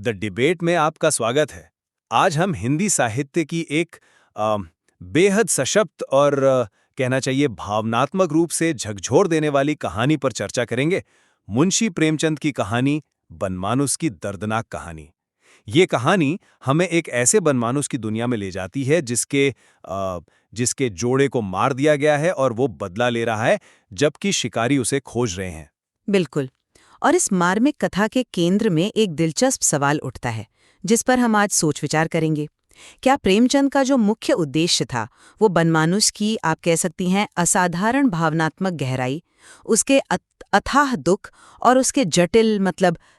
The debate में आपका स्वागत है। आज हम हिंदी साहित्य की एक बेहद सशक्त और कहना चाहिए भावनात्मक रूप से झकझोर देने वाली कहानी पर चर्चा करेंगे। मुंशी प्रेमचंद की कहानी बनमानुस की दर्दनाक कहानी। ये कहानी हमें एक ऐसे बनमानुस की दुनिया में ले जाती है जिसके जोड़े को मार दिया गया है और वो बदला ले रहा है, जबकि शिकारी उसे खोज रहे हैं। बिल्कुल। और इस मार्मिक कथा के केंद्र में एक दिलचस्प सवाल उठता है, जिस पर हम आज सोच विचार करेंगे। क्या प्रेमचंद का जो मुख्य उद्देश्य था, वो बनमानुस की, आप कह सकती हैं, असाधारण भावनात्मक गहराई, उसके अथाह दुख और उसके जटिल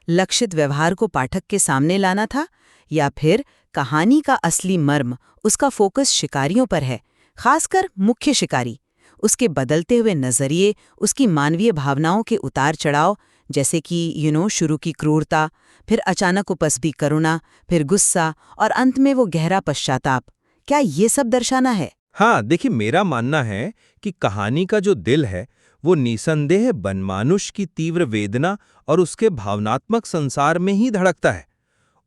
लक्षित व्यवहार को पाठक के सामने लाना था, या फिर कहानी का असली मर्म, उसका फोकस शिकारियों पर है, खासकर मुख्य शिकारी, उसके बदलते हुए नजरिए, उसकी मानवीय भावनाओं के उतार चढ़ाव, जैसे कि शुरू की क्रूरता, फिर अचानक उपजती करुणा, फिर गुस्सा और अंत में वो गहरा पश्चाताप। क्या ये सब दर्शाना है? हाँ, देखिए, मेरा मानना है कि कहानी का जो दिल है वो निसंदेह बनमानुस की तीव्र वेदना और उसके भावनात्मक संसार में ही धड़कता है।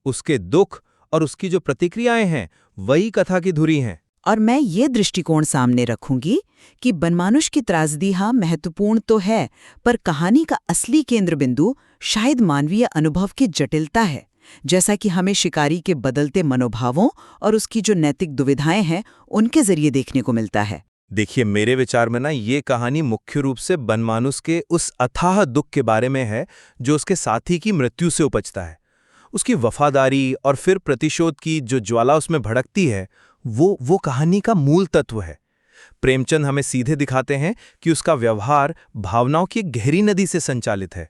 उसके दुख और उसकी जो प्रतिक्रियाएं हैं वही कथा की धुरी हैं। और मैं ये दृष्टिकोण सामने रखूंगी कि बनमानुस की त्रासदी महत्वपूर्ण तो है, पर कहानी का असली केंद्र बिंदु शायद मानवीय अनुभव की जटिलता है, जैसा कि हमें शिकारी के बदलते मनोभावों और उसकी जो नैतिक दुविधाएं हैं उनके जरिए देखने को मिलता है। देखिए, मेरे विचार में ये कहानी मुख्य रूप से बनमानुस के उस अथाह दुख के बारे में है जो उसके साथी की मृत्यु से उपजता है। उसकी वफादारी और फिर प्रतिशोध की जो ज्वाला उसमें भड़कती है, वो कहानी का मूल तत्व है। प्रेमचंद हमें सीधे दिखाते हैं कि उसका व्यवहार भावनाओं की एक गहरी नदी से संचालित है।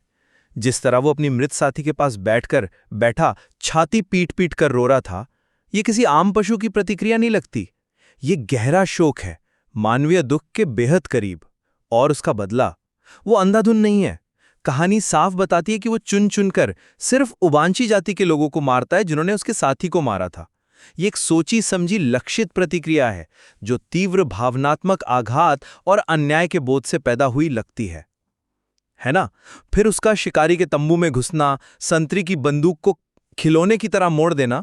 जिस तरह वो अपनी मृत साथी के पास बैठा छाती पीट पीट कर रो रहा था, ये किसी आम पशु की प्रतिक्रिया नहीं लगती। ये गहरा शोक है, मानवीय दुख के बेहद करीब। और उसका बदला, वो अंधाधुन नहीं है। कहानी साफ बताती है कि वो चुन चुनकर सिर्फ उबांची जाति के लोगों को मारता है जिन्होंने उसके साथी को मारा था। ये एक सोची समझी लक्षित प्रतिक्रिया है जो तीव्र भावनात्मक आघात और अन्याय के बोध से पैदा हुई लगती है ना। फिर उसका शिकारी के तंबू में घुसना, संतरी की बंदूक को खिलौने की तरह मोड़ देना,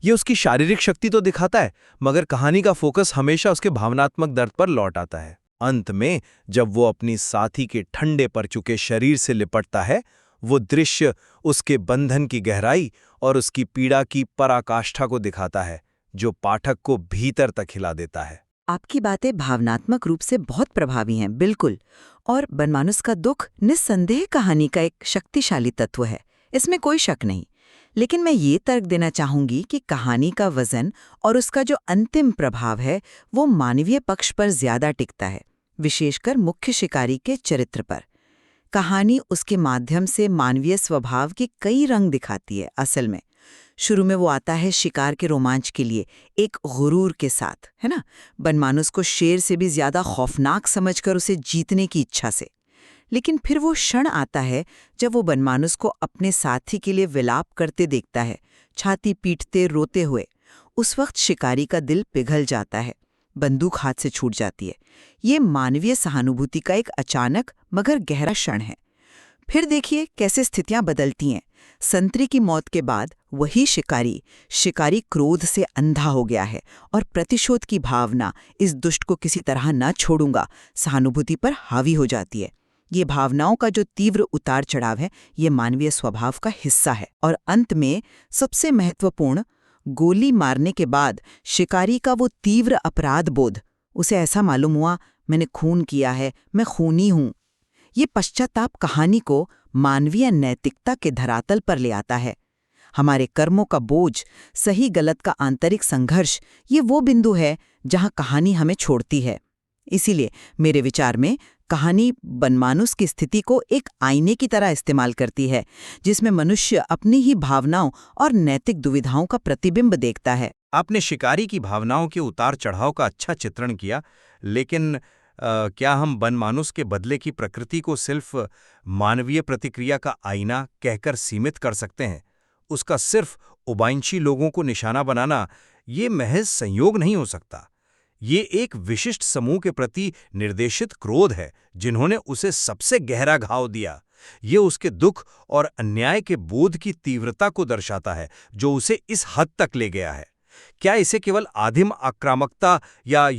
ये उसकी शारीरिक शक्ति तो दिखाता है, मगर कहानी का फोकस हमेशा उसके भावनात्मक दर्द पर लौट आता है। अंत में जब वो अपनी साथी के ठंडे पड़ चुके शरीर से लिपटता है, वो दृश्य उसके बंधन की गहराई और उसकी पीड़ा की पराकाष्ठा को दिखाता है, जो पाठक को भीतर तक हिला देता है। आपकी बातें भावनात्मक रूप से बहुत प्रभावी हैं, बिल्कुल। और बनमानुस का दुख निस्संदेह कहानी का एक शक्तिशाली तत्व है, इसमें कोई शक नहीं। लेकिन मैं ये तर्क देना चाहूंगी कि कहानी का वजन और उसका जो अंतिम प्रभाव है वो मानवीय पक्ष पर ज्यादा टिकता है, विशेषकर मुख्य शिकारी के चरित्र पर। कहानी उसके माध्यम से मानवीय स्वभाव के कई रंग दिखाती है। असल में शुरू में वो आता है शिकार के रोमांच के लिए, एक गुरूर के साथ, है ना, बनमानुस को शेर से भी ज्यादा खौफनाक समझकर उसे जीतने की इच्छा से। लेकिन फिर वो क्षण आता है जब वो बनमानुस को अपने साथी के लिए विलाप करते देखता है, छाती पीटते रोते हुए। उस वक्त शिकारी का दिल पिघल जाता है, बंदूक हाथ से छूट जाती है। ये मानवीय सहानुभूति का एक अचानक मगर गहरा क्षण है। फिर देखिए कैसे स्थितियां बदलती हैं। संतरी की मौत के बाद वही शिकारी क्रोध से अंधा हो गया है और प्रतिशोध की भावना, इस दुष्ट को किसी तरह न छोड़ूंगा, सहानुभूति पर हावी हो जाती है। ये भावनाओं का जो तीव्र उतार चढ़ाव है, ये मानवीय स्वभाव का हिस्सा है। और अंत में सबसे महत्वपूर्ण, गोली मारने के बाद शिकारी का वो तीव्र अपराध बोध, उसे ऐसा मालूम हुआ मैंने खून किया है, मैं खूनी हूं। ये पश्चाताप कहानी को मानवीय नैतिकता के धरातल पर ले आता है। हमारे कर्मों का बोझ, सही गलत का आंतरिक संघर्ष, ये वो बिंदु है जहां कहानी हमें छोड़ती है। इसीलिए मेरे विचार में कहानी बनमानुस की स्थिति को एक आईने की तरह इस्तेमाल करती है, जिसमें मनुष्य अपनी ही भावनाओं और नैतिक दुविधाओं का प्रतिबिंब देखता है। आपने शिकारी की भावनाओं के उतार चढ़ाव का अच्छा चित्रण किया, लेकिन क्या हम बनमानुस के बदले की प्रकृति को सिर्फ मानवीय प्रतिक्रिया का आईना कहकर सीमित कर सकते हैं? उसका सिर्फ उबांशी लोगों को निशाना बनाना ये महज संयोग नहीं हो सकता। ये एक विशिष्ट समूह के प्रति निर्देशित क्रोध है, जिन्होंने उसे सबसे गहरा घाव दिया। ये उसके दुख और अन्याय के बोध की तीव्रता को दर्शाता है, जो उसे इस हद तक ले गया है। क्या इसे केवल आदिम आक्रामकता या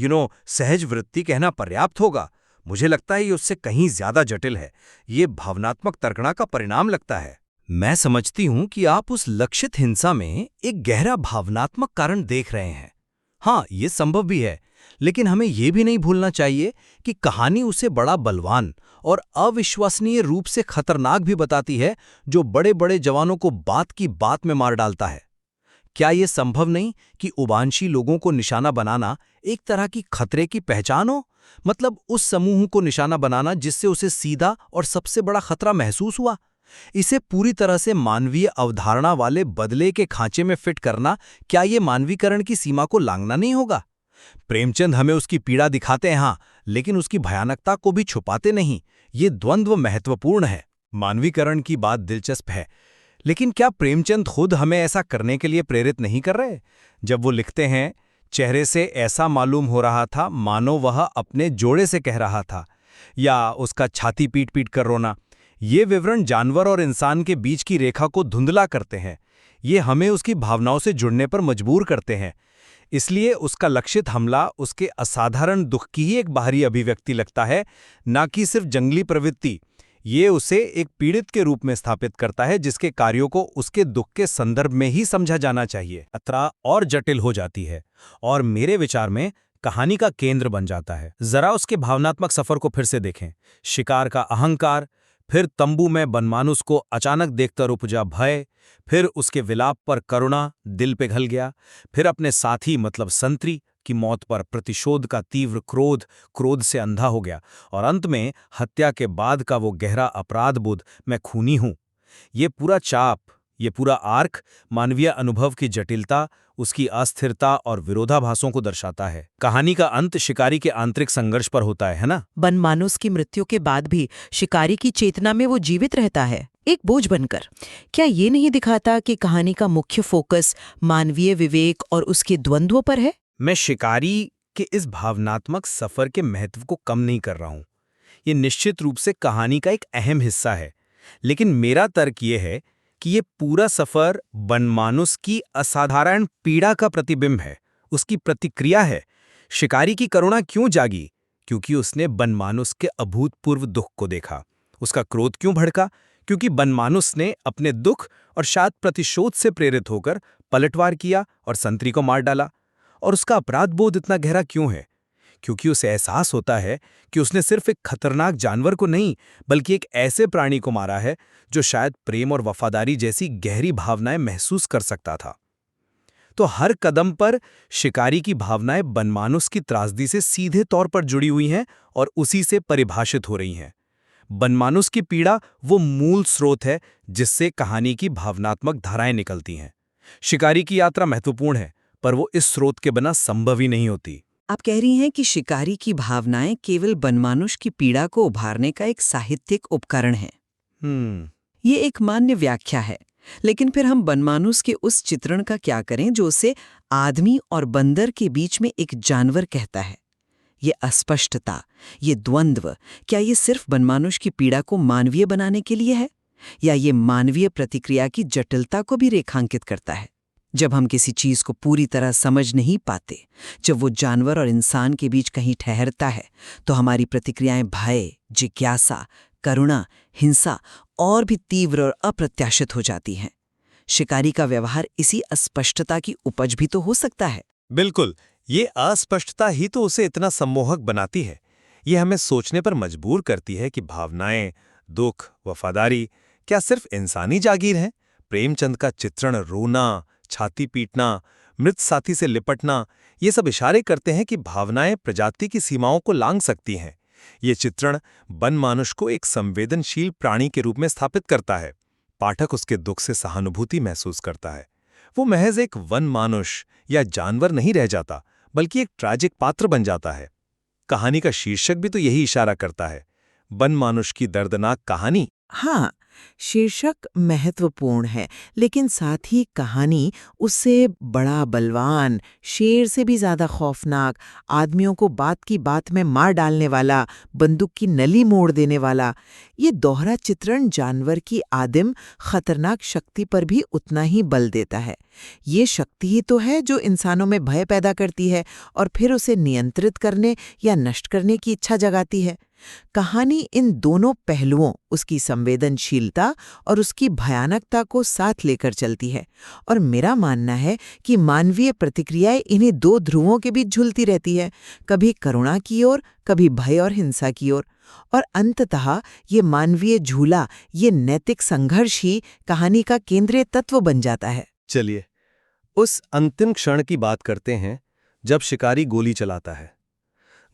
सहज वृत्ति कहना पर्याप्त होगा? मुझे लगता है ये उससे कहीं ज्यादा जटिल है। ये भावनात्मक तर्कणा का परिणाम लगता है। मैं समझती हूं कि आप उस लक्षित हिंसा में एक गहरा भावनात्मक कारण देख रहे हैं। हाँ, ये संभव भी है, लेकिन हमें ये भी नहीं भूलना चाहिए कि कहानी उसे बड़ा बलवान और अविश्वसनीय रूप से खतरनाक भी बताती है, जो बड़े बड़े जवानों को बात की बात में मार डालता है। क्या ये संभव नहीं कि उबांशी लोगों को निशाना बनाना एक तरह की खतरे की पहचान हो? मतलब उस समूह को निशाना बनाना जिससे उसे सीधा और सबसे बड़ा खतरा महसूस हुआ। इसे पूरी तरह से मानवीय अवधारणा वाले बदले के खांचे में फिट करना, क्या ये मानवीकरण की सीमा को लांघना नहीं होगा? प्रेमचंद हमें उसकी पीड़ा दिखाते हैं, हाँ, लेकिन उसकी भयानकता को भी छुपाते नहीं। ये द्वंद्व महत्वपूर्ण है। मानवीकरण की बात दिलचस्प है, लेकिन क्या प्रेमचंद खुद हमें ऐसा करने के लिए प्रेरित नहीं कर रहे? जब वो लिखते हैं, चेहरे से ऐसा मालूम हो रहा था मानो वह अपने जोड़े से कह रहा था, या उसका छाती पीट पीट कर रोना, ये विवरण जानवर और इंसान के बीच की रेखा को धुंधला करते हैं। ये हमें उसकी भावनाओं से जुड़ने पर मजबूर करते हैं। इसलिए उसका लक्षित हमला उसके असाधारण दुख की ही एक बाहरी अभिव्यक्ति लगता है, ना कि सिर्फ जंगली प्रवृत्ति। ये उसे एक पीड़ित के रूप में स्थापित करता है, जिसके कार्यों को उसके दुख के संदर्भ में ही समझा जाना चाहिए। यात्रा और जटिल हो जाती है और मेरे विचार में कहानी का केंद्र बन जाता है। जरा उसके भावनात्मक सफर को फिर से देखें। शिकार का अहंकार, फिर तंबू में बनमानुस को अचानक देखकर उपजा भय, फिर उसके विलाप पर करुणा दिल पे घल गया, फिर अपने साथी मतलब संतरी की मौत पर प्रतिशोध का तीव्र क्रोध से अंधा हो गया, और अंत में हत्या के बाद का वो गहरा अपराध बोध, मैं खूनी हूं। ये पूरा चाप, ये पूरा आर्क मानवीय अनुभव की जटिलता, उसकी अस्थिरता और विरोधाभासों को दर्शाता है। कहानी का अंत शिकारी के आंतरिक संघर्ष पर होता है ना? बनमानुस की मृत्यु के बाद भी शिकारी की चेतना में वो जीवित रहता है, एक बोझ बनकर। क्या ये नहीं दिखाता कि कहानी का मुख्य फोकस मानवीय विवेक और उसके द्वंद्वों पर है? मैं शिकारी के इस भावनात्मक सफर के महत्व को कम नहीं कर रहा हूं। ये निश्चित रूप से कहानी का एक अहम हिस्सा है, लेकिन मेरा तर्क ये है कि ये पूरा सफर बनमानुस की असाधारण पीड़ा का प्रतिबिंब है, उसकी प्रतिक्रिया है। शिकारी की करुणा क्यों जागी? क्योंकि उसने बनमानुस के अभूतपूर्व दुख को देखा। उसका क्रोध क्यों भड़का? क्योंकि बनमानुस ने अपने दुख और शायद प्रतिशोध से प्रेरित होकर पलटवार किया और संतरी को मार डाला। और उसका अपराध बोध इतना गहरा क्यों है? क्योंकि उसे एहसास होता है कि उसने सिर्फ एक खतरनाक जानवर को नहीं, बल्कि एक ऐसे प्राणी को मारा है जो शायद प्रेम और वफादारी जैसी गहरी भावनाएं महसूस कर सकता था। तो हर कदम पर शिकारी की भावनाएं बनमानुस की त्रासदी से सीधे तौर पर जुड़ी हुई हैं और उसी से परिभाषित हो रही हैं। बनमानुस की पीड़ा वो मूल स्रोत है जिससे कहानी की भावनात्मक धाराएं निकलती हैं। शिकारी की यात्रा महत्वपूर्ण है, पर वो इस स्रोत के बिना संभव ही नहीं होती। आप कह रही हैं कि शिकारी की भावनाएं केवल बनमानुष की पीड़ा को उभारने का एक साहित्यिक उपकरण है। ये एक मान्य व्याख्या है, लेकिन फिर हम बनमानुस के उस चित्रण का क्या करें जो उसे आदमी और बंदर के बीच में एक जानवर कहता है? ये अस्पष्टता, ये द्वंद्व, क्या ये सिर्फ बनमानुष की पीड़ा को मानवीय बनाने के लिए है, या ये मानवीय प्रतिक्रिया की जटिलता को भी रेखांकित करता है? जब हम किसी चीज को पूरी तरह समझ नहीं पाते, जब वो जानवर और इंसान के बीच कहीं ठहरता है, तो हमारी प्रतिक्रियाएं भय, जिज्ञासा, करुणा, हिंसा और भी तीव्र और अप्रत्याशित हो जाती हैं। शिकारी का व्यवहार इसी अस्पष्टता की उपज भी तो हो सकता है। बिल्कुल, ये अस्पष्टता ही तो उसे इतना सम्मोहक बनाती है। ये हमें सोचने पर मजबूर करती है कि भावनाएं, दुख, वफादारी क्या सिर्फ इंसानी जागीर हैं? प्रेमचंद का चित्रण रोना, छाती पीटना, मृत साथी से लिपटना, ये सब इशारे करते हैं कि भावनाएं प्रजाति की सीमाओं को लांघ सकती हैं। ये चित्रण बनमानुष को एक संवेदनशील प्राणी के रूप में स्थापित करता है। पाठक उसके दुख से सहानुभूति महसूस करता है। वो महज एक वनमानुष या जानवर नहीं रह जाता, बल्कि एक ट्रैजिक पात्र बन जाता है। कहानी का शीर्षक भी तो यही इशारा करता है, बनमानुष की दर्दनाक कहानी। हाँ, शीर्षक महत्वपूर्ण है, लेकिन साथ ही कहानी उससे बड़ा बलवान, शेर से भी ज्यादा खौफनाक, आदमियों को बात की बात में मार डालने वाला, बंदूक की नली मोड़ देने वाला, ये दोहरा चित्रण जानवर की आदिम खतरनाक शक्ति पर भी उतना ही बल देता है। ये शक्ति ही तो है जो इंसानों में भय पैदा करती है और फिर उसे नियंत्रित करने या नष्ट करने की इच्छा जगाती है। कहानी इन दोनों पहलुओं, उसकी संवेदनशीलता और उसकी भयानकता को साथ लेकर चलती है, और मेरा मानना है कि मानवीय प्रतिक्रियाएं इन्हीं दो ध्रुवों के बीच झूलती रहती है, कभी करुणा की ओर, कभी भय और हिंसा की ओर, और अंततः ये मानवीय झूला, ये नैतिक संघर्ष ही कहानी का केंद्रीय तत्व बन जाता है। चलिए उस अंतिम क्षण की बात करते हैं जब शिकारी गोली चलाता है।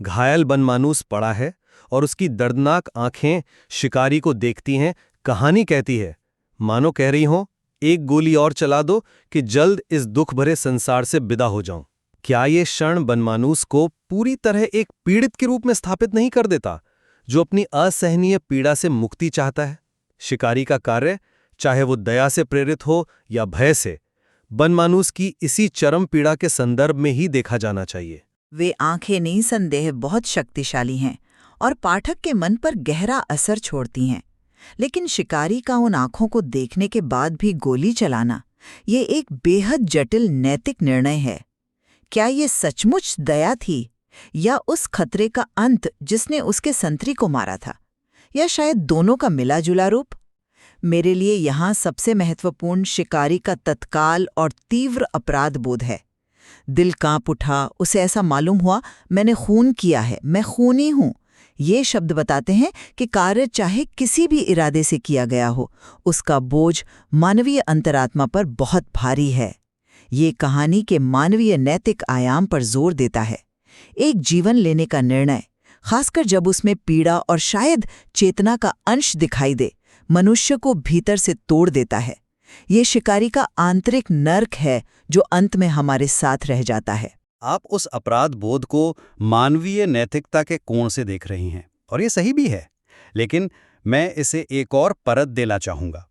घायल बनमानूस पड़ा है और उसकी दर्दनाक आंखें शिकारी को देखती हैं। कहानी कहती है, मानो कह रही हो, एक गोली और चला दो कि जल्द इस दुख भरे संसार से विदा हो जाऊं। क्या ये क्षण बनमानूस को पूरी तरह एक पीड़ित के रूप में स्थापित नहीं कर देता, जो अपनी असहनीय पीड़ा से मुक्ति चाहता है? शिकारी का कार्य, चाहे वो दया से प्रेरित हो या भय से, बनमानूस की इसी चरम पीड़ा के संदर्भ में ही देखा जाना चाहिए। वे आंखें निसंदेह बहुत शक्तिशाली हैं और पाठक के मन पर गहरा असर छोड़ती हैं, लेकिन शिकारी का उन आंखों को देखने के बाद भी गोली चलाना, ये एक बेहद जटिल नैतिक निर्णय है। क्या ये सचमुच दया थी, या उस खतरे का अंत जिसने उसके संतरी को मारा था, या शायद दोनों का मिला जुला रूप? मेरे लिए यहाँ सबसे महत्वपूर्ण शिकारी का तत्काल और तीव्र अपराध बोध है। दिल कांप उठा, उसे ऐसा मालूम हुआ मैंने खून किया है, मैं खूनी हूं। ये शब्द बताते हैं कि कार्य चाहे किसी भी इरादे से किया गया हो, उसका बोझ मानवीय अंतरात्मा पर बहुत भारी है। ये कहानी के मानवीय नैतिक आयाम पर जोर देता है। एक जीवन लेने का निर्णय, खासकर जब उसमें पीड़ा और शायद चेतना का अंश दिखाई दे, मनुष्य को भीतर से तोड़ देता है। ये शिकारी का आंतरिक नर्क है जो अंत में हमारे साथ रह जाता है। आप उस अपराध बोध को मानवीय नैतिकता के कोण से देख रही हैं, और ये सही भी है, लेकिन मैं इसे एक और परत देना चाहूंगा।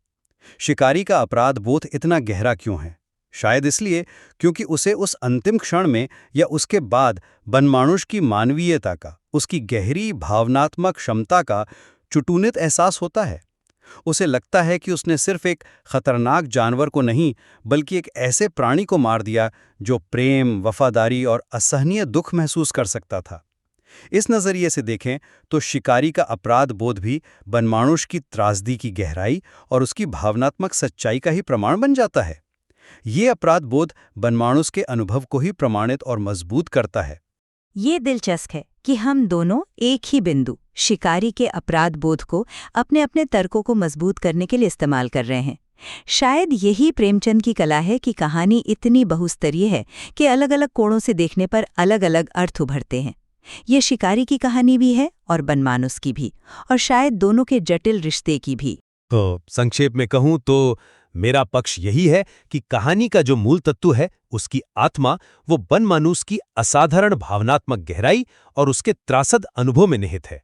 शिकारी का अपराध बोध इतना गहरा क्यों है? शायद इसलिए क्योंकि उसे उस अंतिम क्षण में या उसके बाद बनमानुष की मानवीयता का, उसकी गहरी भावनात्मक क्षमता का चुटुनित एहसास होता है। उसे लगता है कि उसने सिर्फ एक खतरनाक जानवर को नहीं, बल्कि एक ऐसे प्राणी को मार दिया जो प्रेम, वफादारी और असहनीय दुख महसूस कर सकता था। इस नज़रिए से देखें तो शिकारी का अपराध बोध भी बनमानुष की त्रासदी की गहराई और उसकी भावनात्मक सच्चाई का ही प्रमाण बन जाता है। ये अपराध बोध बनमानुष के अनुभव को ही प्रमाणित और मजबूत करता है। ये दिलचस्प है कि हम दोनों एक ही बिंदु, शिकारी के अपराध बोध को अपने अपने तर्कों को मजबूत करने के लिए इस्तेमाल कर रहे हैं। शायद यही प्रेमचंद की कला है कि कहानी इतनी बहुस्तरीय है कि अलग अलग कोणों से देखने पर अलग अलग अर्थ उभरते हैं। ये शिकारी की कहानी भी है और बनमानुस की भी, और शायद दोनों के जटिल रिश्ते की भी। तो संक्षेप में कहूं तो मेरा पक्ष यही है कि कहानी का जो मूल तत्व है, उसकी आत्मा, वो बनमानुस की असाधारण भावनात्मक गहराई और उसके त्रासद अनुभव में निहित है।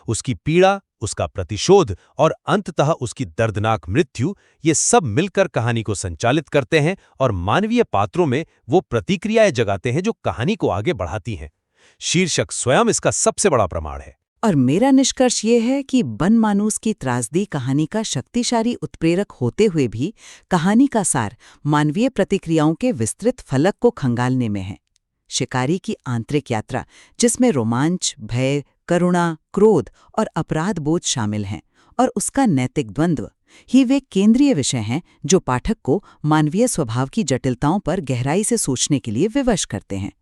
उसकी पीड़ा, उसका प्रतिशोध और अंततः उसकी दर्दनाक मृत्यु, ये सब मिलकर कहानी को संचालित करते हैं और मानवीय पात्रों में वो प्रतिक्रियाएं जगाते हैं जो कहानी को आगे बढ़ाती हैं। शीर्षक स्वयं इसका सबसे बड़ा प्रमाण है। और मेरा निष्कर्ष ये है कि बनमानुस की त्रासदी कहानी का शक्तिशाली उत्प्रेरक होते हुए भी कहानी का सार मानवीय प्रतिक्रियाओं के विस्तृत फलक को खंगालने में है। शिकारी की आंतरिक यात्रा, जिसमें रोमांच, भय, करुणा, क्रोध और अपराध बोध शामिल हैं, और उसका नैतिक द्वंद्व ही वे केंद्रीय विषय हैं जो पाठक को मानवीय स्वभाव की जटिलताओं पर गहराई से सोचने के लिए विवश करते हैं।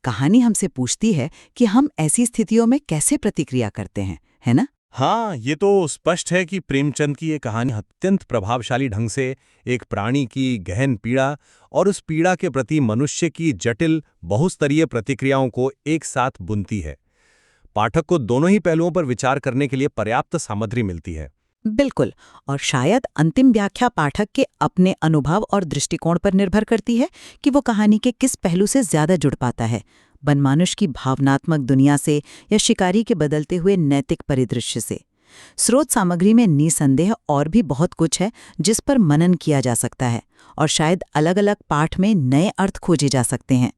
कहानी हमसे पूछती है कि हम ऐसी स्थितियों में कैसे प्रतिक्रिया करते हैं, है ना? हाँ, ये तो स्पष्ट है कि प्रेमचंद की ये कहानी अत्यंत प्रभावशाली ढंग से एक प्राणी की गहन पीड़ा और उस पीड़ा के प्रति मनुष्य की जटिल बहुस्तरीय प्रतिक्रियाओं को एक साथ बुनती है। पाठक को दोनों ही पहलुओं पर विचार करने के लिए पर्याप्त सामग्री मिलती है। बिल्कुल, और शायद अंतिम व्याख्या पाठक के अपने अनुभव और दृष्टिकोण पर निर्भर करती है कि वो कहानी के किस पहलू से ज्यादा जुड़ पाता है, बनमानुष की भावनात्मक दुनिया से या शिकारी के बदलते हुए नैतिक परिदृश्य से। स्रोत सामग्री में निसंदेह और भी बहुत कुछ है जिस पर मनन किया जा सकता है और शायद अलग-अलग पाठ में नए अर्थ खोजे जा सकते हैं।